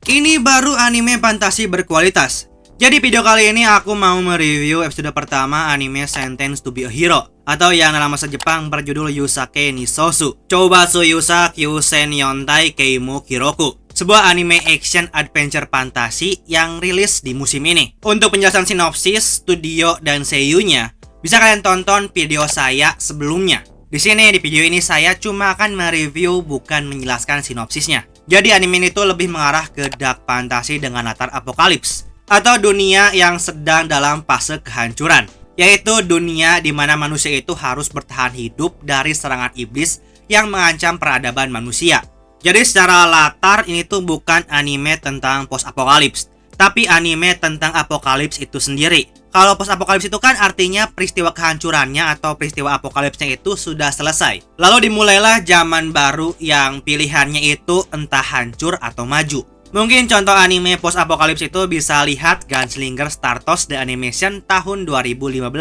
Ini baru anime fantasi berkualitas. Jadi video kali ini aku mau mereview episode pertama anime Sentenced to be a Hero, atau yang dalam bahasa Jepang berjudul Yusake ni Sosu Choubatsu Yusa Kyusen Yontai Keimo Kiroku, sebuah anime action adventure fantasi yang rilis di musim ini. Untuk penjelasan sinopsis, studio, dan seiyunya, bisa kalian tonton video saya sebelumnya. Di sini di video ini saya cuma akan mereview, bukan menjelaskan sinopsisnya. Jadi anime ini tuh lebih mengarah ke dark fantasi dengan latar apokalips, atau dunia yang sedang dalam fase kehancuran, yaitu dunia di mana manusia itu harus bertahan hidup dari serangan iblis yang mengancam peradaban manusia. Jadi secara latar ini tuh bukan anime tentang post apokalips, tapi anime tentang apokalips itu sendiri. Kalau post apokalips itu kan artinya peristiwa kehancurannya atau peristiwa apokalipsnya itu sudah selesai. Lalu dimulailah zaman baru yang pilihannya itu entah hancur atau maju. Mungkin contoh anime post apokalips itu bisa lihat Gunslinger Stardust The Animation tahun 2015.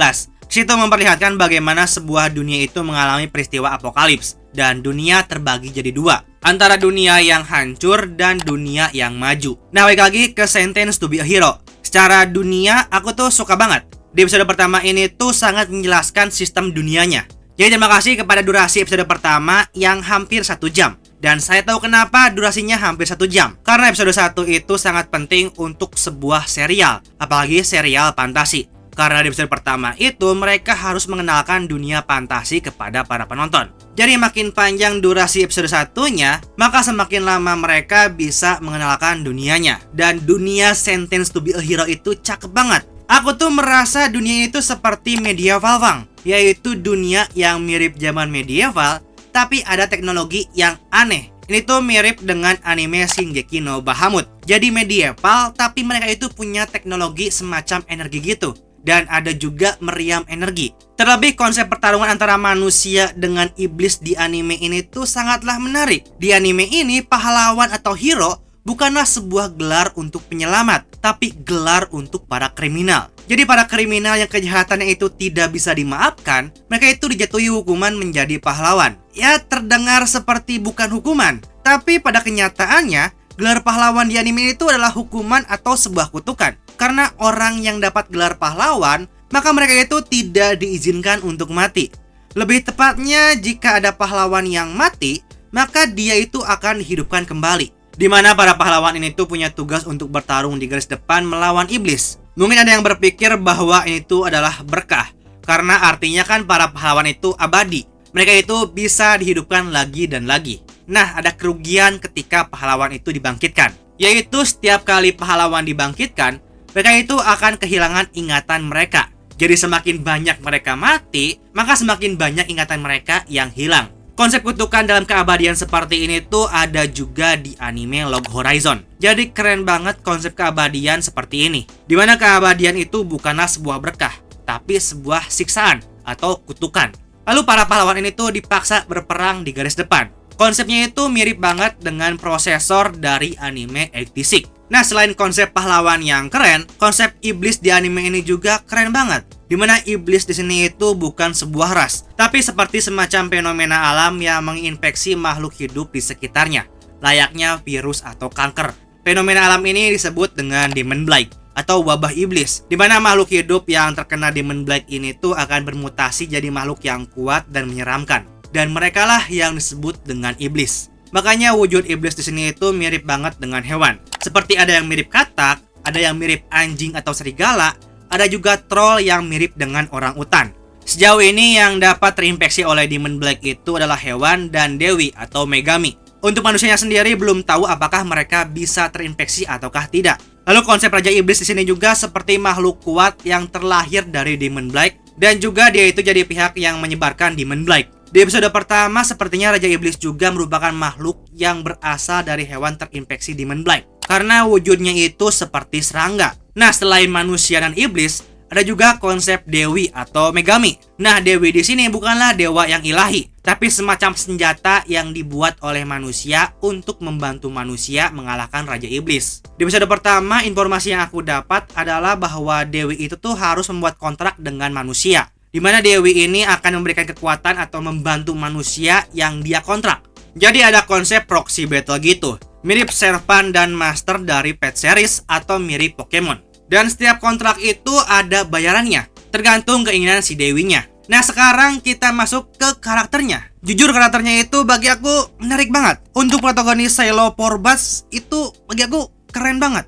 Situ memperlihatkan bagaimana sebuah dunia itu mengalami peristiwa apokalips dan dunia terbagi jadi dua, antara dunia yang hancur dan dunia yang maju. Nah, balik lagi ke Sentenced to be a Hero. Secara dunia, aku tuh suka banget. Di episode pertama ini tuh sangat menjelaskan sistem dunianya. Jadi terima kasih kepada durasi episode pertama yang hampir 1 jam. Dan saya tahu kenapa durasinya hampir 1 jam. Karena episode 1 itu sangat penting untuk sebuah serial, apalagi serial fantasi. Karena di episode pertama itu mereka harus mengenalkan dunia fantasi kepada para penonton. Jadi makin panjang durasi episode satunya, maka semakin lama mereka bisa mengenalkan dunianya. Dan dunia Sentenced to be a Hero itu cakep banget. Aku tuh merasa dunia itu seperti medieval, Bang. Yaitu dunia yang mirip zaman medieval, tapi ada teknologi yang aneh. Ini tuh mirip dengan anime Shingeki no Bahamut. Jadi medieval, tapi mereka itu punya teknologi semacam energi gitu. Dan ada juga meriam energi. Terlebih konsep pertarungan antara manusia dengan iblis di anime ini tuh sangatlah menarik. Di anime ini pahlawan atau hero bukanlah sebuah gelar untuk penyelamat, tapi gelar untuk para kriminal. Jadi para kriminal yang kejahatannya itu tidak bisa dimaafkan, mereka itu dijatuhi hukuman menjadi pahlawan. Ya, terdengar seperti bukan hukuman, tapi pada kenyataannya gelar pahlawan di anime itu adalah hukuman atau sebuah kutukan. Karena orang yang dapat gelar pahlawan, maka mereka itu tidak diizinkan untuk mati. Lebih tepatnya, jika ada pahlawan yang mati, maka dia itu akan dihidupkan kembali. Di mana para pahlawan ini tuh punya tugas untuk bertarung di garis depan melawan iblis. Mungkin ada yang berpikir bahwa ini tuh adalah berkah, karena artinya kan para pahlawan itu abadi. Mereka itu bisa dihidupkan lagi dan lagi. Nah, ada kerugian ketika pahlawan itu dibangkitkan, yaitu setiap kali pahlawan dibangkitkan, mereka itu akan kehilangan ingatan mereka. Jadi semakin banyak mereka mati, maka semakin banyak ingatan mereka yang hilang. Konsep kutukan dalam keabadian seperti ini tuh ada juga di anime Log Horizon. Jadi keren banget konsep keabadian seperti ini, dimana keabadian itu bukanlah sebuah berkah, tapi sebuah siksaan atau kutukan. Lalu para pahlawan ini tuh dipaksa berperang di garis depan. Konsepnya itu mirip banget dengan prosesor dari anime 86. Nah, selain konsep pahlawan yang keren, konsep iblis di anime ini juga keren banget. Dimana iblis di sini itu bukan sebuah ras, tapi seperti semacam fenomena alam yang menginfeksi makhluk hidup di sekitarnya, layaknya virus atau kanker. Fenomena alam ini disebut dengan Demon Plague atau wabah iblis, dimana makhluk hidup yang terkena Demon Plague ini tuh akan bermutasi jadi makhluk yang kuat dan menyeramkan. Dan merekalah yang disebut dengan iblis. Makanya wujud iblis di sini itu mirip banget dengan hewan. Seperti ada yang mirip katak, ada yang mirip anjing atau serigala, ada juga troll yang mirip dengan orang utan. Sejauh ini yang dapat terinfeksi oleh Demon Plague itu adalah hewan dan dewi atau megami. Untuk manusianya sendiri belum tahu apakah mereka bisa terinfeksi ataukah tidak. Lalu konsep Raja Iblis di sini juga seperti makhluk kuat yang terlahir dari Demon Plague, dan juga dia itu jadi pihak yang menyebarkan Demon Plague. Di episode pertama, sepertinya Raja Iblis juga merupakan makhluk yang berasal dari hewan terinfeksi Demon Plague, karena wujudnya itu seperti serangga. Nah, selain manusia dan iblis, ada juga konsep dewi atau megami. Nah, dewi di sini bukanlah dewa yang ilahi, tapi semacam senjata yang dibuat oleh manusia untuk membantu manusia mengalahkan Raja Iblis. Di episode pertama, informasi yang aku dapat adalah bahwa dewi itu tuh harus membuat kontrak dengan manusia, di mana dewi ini akan memberikan kekuatan atau membantu manusia yang dia kontrak. Jadi ada konsep proxy battle gitu. mirip Serpent dan Master dari Pet Series atau mirip Pokemon. Dan setiap kontrak itu ada bayarannya, tergantung keinginan si Dewinya. Nah sekarang kita masuk ke karakternya. Jujur karakternya itu bagi aku menarik banget. Untuk protagonis Shiloh Porbats itu bagi aku keren banget.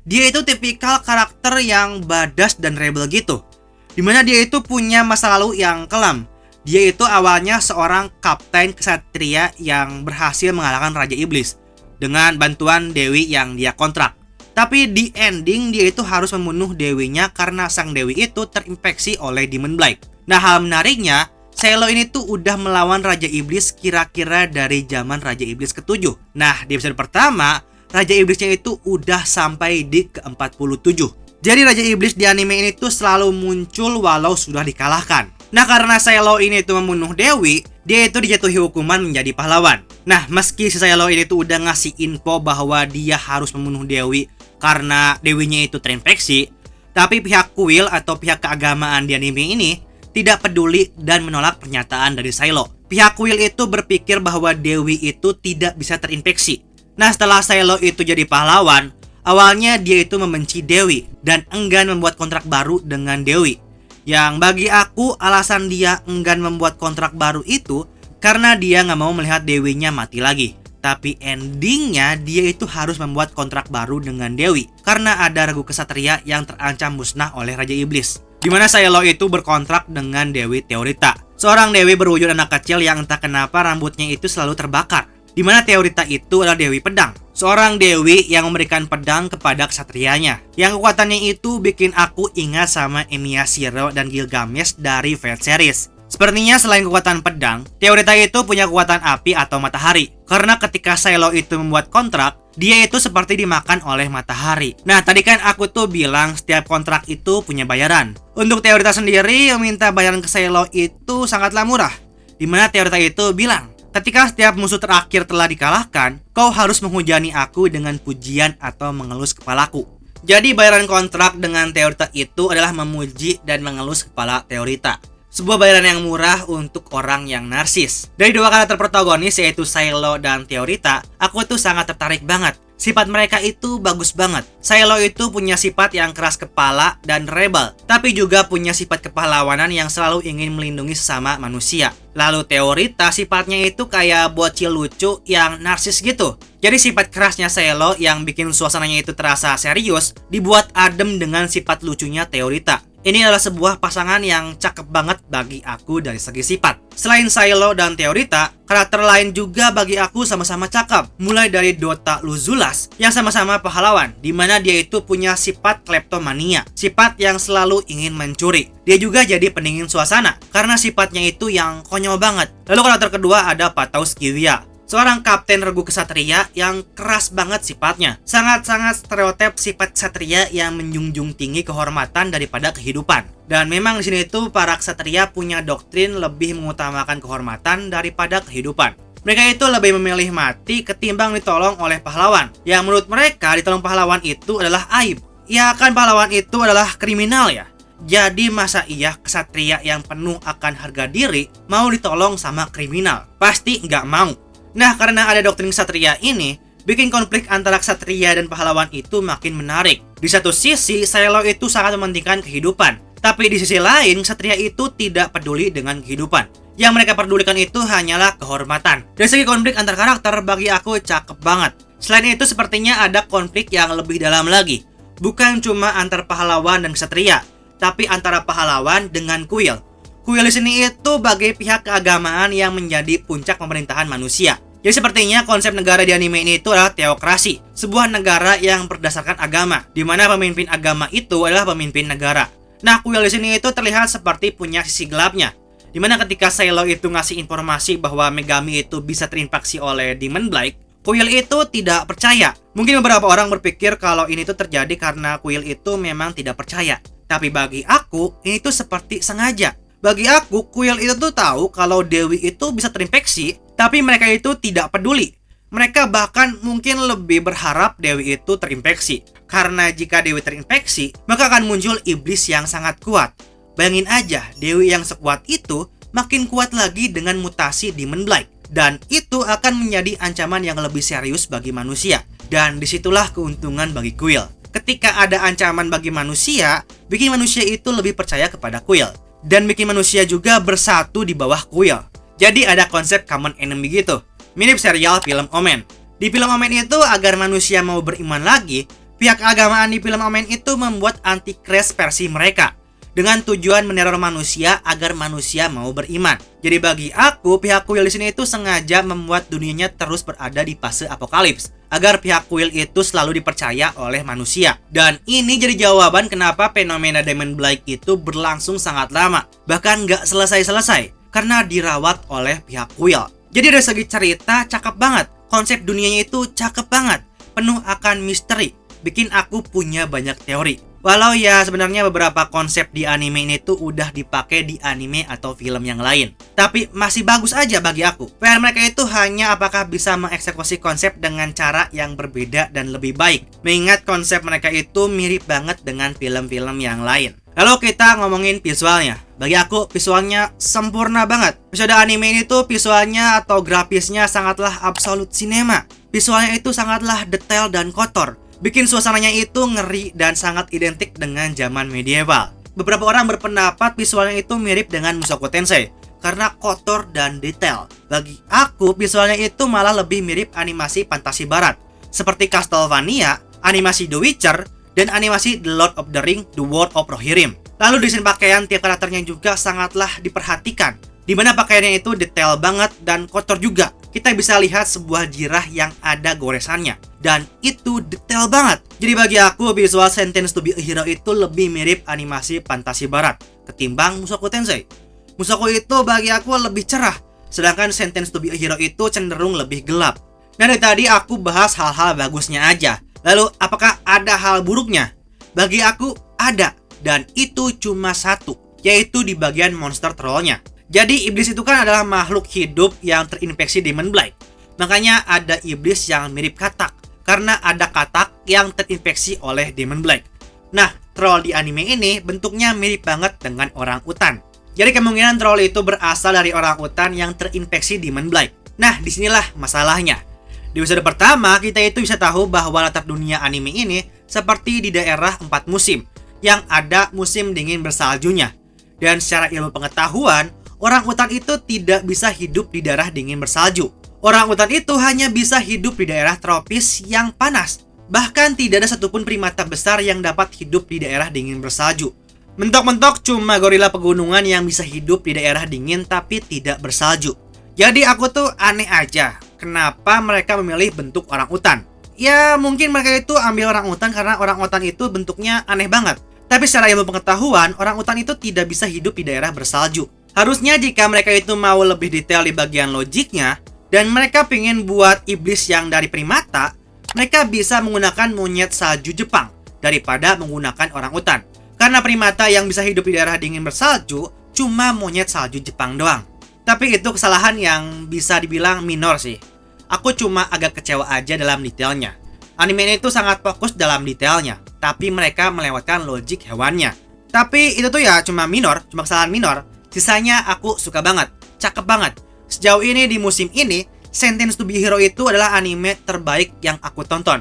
Dia itu tipikal karakter yang badass dan rebel gitu, dimana dia itu punya masa lalu yang kelam. Dia itu awalnya seorang kapten kesatria yang berhasil mengalahkan Raja Iblis dengan bantuan Dewi yang dia kontrak. Tapi di ending dia itu harus membunuh Dewinya karena sang Dewi itu terinfeksi oleh Demon Blight. Nah hal menariknya, Shiloh ini tuh udah melawan Raja Iblis kira-kira dari zaman Raja Iblis ke-7. Nah di episode pertama, Raja Iblisnya itu udah sampai di ke-47. Jadi Raja Iblis di anime ini tuh selalu muncul walau sudah dikalahkan. Nah karena Shiloh ini tuh membunuh Dewi, dia itu dijatuhi hukuman menjadi pahlawan. Nah meski si Shiloh ini tuh udah ngasih info bahwa dia harus membunuh Dewi karena Dewinya itu terinfeksi, tapi pihak kuil atau pihak keagamaan di anime ini tidak peduli dan menolak pernyataan dari Shiloh. Pihak kuil itu berpikir bahwa Dewi itu tidak bisa terinfeksi. Nah setelah Shiloh itu jadi pahlawan, awalnya dia itu membenci Dewi dan enggan membuat kontrak baru dengan Dewi. Yang bagi aku alasan dia enggan membuat kontrak baru itu karena dia nggak mau melihat Dewinya mati lagi. Tapi endingnya dia itu harus membuat kontrak baru dengan Dewi karena ada regu kesatria yang terancam musnah oleh Raja Iblis. Dimana Shiloh itu berkontrak dengan Dewi Teorita, seorang Dewi berwujud anak kecil yang entah kenapa rambutnya itu selalu terbakar. Dimana Teorita itu adalah Dewi Pedang, seorang Dewi yang memberikan pedang kepada kesatrianya. Yang kekuatannya itu bikin aku ingat sama Emiya Shiro dan Gilgamesh dari Fate Series. Sepertinya selain kekuatan pedang, Teorita itu punya kekuatan api atau matahari. Karena ketika Shiloh itu membuat kontrak, dia itu seperti dimakan oleh matahari. Nah tadi kan aku tuh bilang setiap kontrak itu punya bayaran. Untuk Teorita sendiri meminta bayaran ke Shiloh itu sangatlah murah. Dimana Teorita itu bilang, ketika setiap musuh terakhir telah dikalahkan, kau harus menghujani aku dengan pujian atau mengelus kepalaku. Jadi bayaran kontrak dengan Teorita itu adalah memuji dan mengelus kepala Teorita. Sebuah bayaran yang murah untuk orang yang narsis. Dari dua karakter protagonis yaitu Shiloh dan Teorita, aku tuh sangat tertarik banget. Sifat mereka itu bagus banget. Shiloh itu punya sifat yang keras kepala dan rebel, tapi juga punya sifat kepahlawanan yang selalu ingin melindungi sesama manusia. Lalu Teorita sifatnya itu kayak bocil lucu yang narsis gitu. Jadi sifat kerasnya Shiloh yang bikin suasananya itu terasa serius dibuat adem dengan sifat lucunya Teorita. Ini adalah sebuah pasangan yang cakep banget bagi aku dari segi sifat. Selain Shiloh dan Teorita, karakter lain juga bagi aku sama-sama cakep. Mulai dari Dota Luzulas yang sama-sama pahlawan, dimana dia itu punya sifat kleptomania, sifat yang selalu ingin mencuri. Dia juga jadi pendingin suasana karena sifatnya itu yang konyol banget. Lalu karakter kedua ada Pataus Kiwia, seorang kapten regu kesatria yang keras banget sifatnya. Sangat-sangat stereotip sifat kesatria yang menjunjung tinggi kehormatan daripada kehidupan. Dan memang di sini itu para kesatria punya doktrin lebih mengutamakan kehormatan daripada kehidupan. Mereka itu lebih memilih mati ketimbang ditolong oleh pahlawan. Yang menurut mereka ditolong pahlawan itu adalah aib. Ya kan pahlawan itu adalah kriminal ya. Jadi masa iya kesatria yang penuh akan harga diri mau ditolong sama kriminal? Pasti nggak mau. Nah karena ada doktrin ksatria ini, bikin konflik antara ksatria dan pahlawan itu makin menarik. Di satu sisi, Shiloh itu sangat mementingkan kehidupan. Tapi di sisi lain, ksatria itu tidak peduli dengan kehidupan. Yang mereka pedulikan itu hanyalah kehormatan. Dari segi konflik antar karakter, bagi aku cakep banget. Selain itu, sepertinya ada konflik yang lebih dalam lagi. Bukan cuma antar pahlawan dan ksatria, tapi antara pahlawan dengan kuil. Kuil di sini itu bagai pihak keagamaan yang menjadi puncak pemerintahan manusia. Jadi sepertinya konsep negara di anime ini itu adalah teokrasi, sebuah negara yang berdasarkan agama, di mana pemimpin agama itu adalah pemimpin negara. Nah, kuil di sini itu terlihat seperti punya sisi gelapnya, di mana ketika Shiloh itu ngasih informasi bahwa Megami itu bisa terinfeksi oleh Demon Blight, kuil itu tidak percaya. Mungkin beberapa orang berpikir kalau ini tuh terjadi karena kuil itu memang tidak percaya. Tapi bagi aku, ini tuh seperti sengaja. Bagi aku, kuil itu tuh tahu kalau Dewi itu bisa terinfeksi, tapi mereka itu tidak peduli. Mereka bahkan mungkin lebih berharap Dewi itu terinfeksi. Karena jika Dewi terinfeksi, maka akan muncul iblis yang sangat kuat. Bayangin aja, Dewi yang sekuat itu makin kuat lagi dengan mutasi Demon Blight. Dan itu akan menjadi ancaman yang lebih serius bagi manusia. Dan disitulah keuntungan bagi kuil. Ketika ada ancaman bagi manusia, bikin manusia itu lebih percaya kepada kuil. Dan bikin manusia juga bersatu di bawah kuil. Jadi ada konsep common enemy gitu. Mirip serial film Omen. Di film Omen itu agar manusia mau beriman lagi, pihak keagamaan di film Omen itu membuat antikris versi mereka. Dengan tujuan meneror manusia agar manusia mau beriman. Jadi bagi aku, pihak kuil di sini itu sengaja membuat dunianya terus berada di fase apokalips. Agar pihak kuil itu selalu dipercaya oleh manusia. Dan ini jadi jawaban kenapa fenomena Demon Black itu berlangsung sangat lama. Bahkan nggak selesai-selesai. Karena dirawat oleh pihak kuil. Jadi dari segi cerita cakep banget. Konsep dunianya itu cakep banget. Penuh akan misteri. Bikin aku punya banyak teori. Walau ya sebenarnya beberapa konsep di anime ini tuh udah dipakai di anime atau film yang lain. Tapi masih bagus aja bagi aku. PR mereka itu hanya apakah bisa mengeksekusi konsep dengan cara yang berbeda dan lebih baik. Mengingat konsep mereka itu mirip banget dengan film-film yang lain. Lalu kita ngomongin visualnya. Bagi aku visualnya sempurna banget. Episode anime ini tuh visualnya atau grafisnya sangatlah absolute cinema. Visualnya itu sangatlah detail dan kotor. Bikin suasananya itu ngeri dan sangat identik dengan zaman medieval. Beberapa orang berpendapat visualnya itu mirip dengan Mushoku Tensei karena kotor dan detail. Bagi aku visualnya itu malah lebih mirip animasi fantasi barat seperti Castlevania, animasi The Witcher, dan animasi The Lord of the Ring, The World of Rohirrim. Lalu desain pakaian tiap karakternya juga sangatlah diperhatikan, di mana pakaiannya itu detail banget dan kotor juga. Kita bisa lihat sebuah jirah yang ada goresannya, dan itu detail banget. Jadi bagi aku visual Sentenced to be a Hero itu lebih mirip animasi fantasi barat ketimbang Mushoku Tensei. Mushoku itu bagi aku lebih cerah, sedangkan Sentenced to be a Hero itu cenderung lebih gelap. Dan dari tadi aku bahas hal-hal bagusnya aja. Lalu apakah ada hal buruknya? Bagi aku ada, dan itu cuma satu, yaitu di bagian monster trollnya. Jadi iblis itu kan adalah makhluk hidup yang terinfeksi Demon Black. Makanya ada iblis yang mirip katak, karena ada katak yang terinfeksi oleh Demon Black. Nah, troll di anime ini bentuknya mirip banget dengan orang utan. Jadi kemungkinan troll itu berasal dari orang utan yang terinfeksi Demon Black. Nah, disinilah masalahnya. Di episode pertama, kita itu bisa tahu bahwa latar dunia anime ini seperti di daerah 4 musim, yang ada musim dingin bersaljunya. Dan secara ilmu pengetahuan, orang utan itu tidak bisa hidup di daerah dingin bersalju. Orang utan itu hanya bisa hidup di daerah tropis yang panas. Bahkan tidak ada satupun primata besar yang dapat hidup di daerah dingin bersalju. Mentok-mentok cuma gorila pegunungan yang bisa hidup di daerah dingin tapi tidak bersalju. Jadi aku tuh aneh aja, kenapa mereka memilih bentuk orang utan? Ya mungkin mereka itu ambil orang utan karena orang utan itu bentuknya aneh banget. Tapi secara ilmu pengetahuan, orang utan itu tidak bisa hidup di daerah bersalju. Harusnya jika mereka itu mau lebih detail di bagian logiknya, dan mereka pengen buat iblis yang dari primata, mereka bisa menggunakan monyet salju Jepang daripada menggunakan orang utan. Karena primata yang bisa hidup di daerah dingin bersalju cuma monyet salju Jepang doang. Tapi itu kesalahan yang bisa dibilang minor sih. Aku cuma agak kecewa aja dalam detailnya. Anime ini tuh sangat fokus dalam detailnya, tapi mereka melewatkan logik hewannya. Tapi itu tuh ya cuma minor, cuma kesalahan minor. Sisanya aku suka banget, cakep banget. Sejauh ini di musim ini, Sentenced to be a Hero itu adalah anime terbaik yang aku tonton.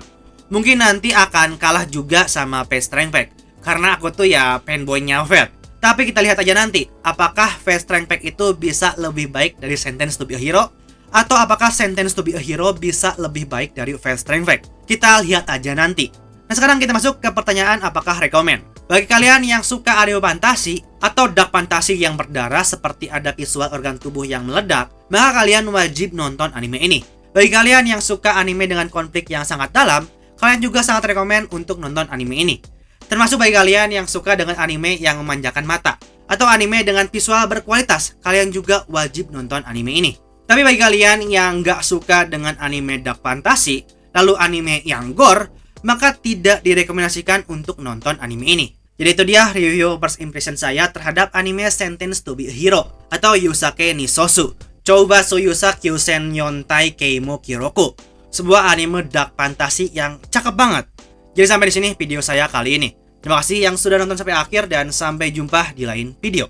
Mungkin nanti akan kalah juga sama Fast Train Pack, karena aku tuh ya fanboy-nya Fate. Tapi kita lihat aja nanti, apakah Fast Train Pack itu bisa lebih baik dari Sentenced to be a Hero, atau apakah Sentenced to be a Hero bisa lebih baik dari Fast Train Pack. Kita lihat aja nanti. Nah sekarang kita masuk ke pertanyaan apakah rekomen. Bagi kalian yang suka anime fantasi atau dark fantasi yang berdarah seperti ada visual organ tubuh yang meledak, maka kalian wajib nonton anime ini. Bagi kalian yang suka anime dengan konflik yang sangat dalam, kalian juga sangat rekomen untuk nonton anime ini. Termasuk bagi kalian yang suka dengan anime yang memanjakan mata atau anime dengan visual berkualitas, kalian juga wajib nonton anime ini. Tapi bagi kalian yang nggak suka dengan anime dark fantasi, lalu anime yang gore, maka tidak direkomendasikan untuk nonton anime ini. Jadi itu dia review first impression saya terhadap anime Sentenced to be a Hero atau Yusake ni Sosu Choubasu Yusa Kyusen Yontai Keimo Kiroku. Sebuah anime dark fantasi yang cakep banget. Jadi sampai di sini video saya kali ini. Terima kasih yang sudah nonton sampai akhir dan sampai jumpa di lain video.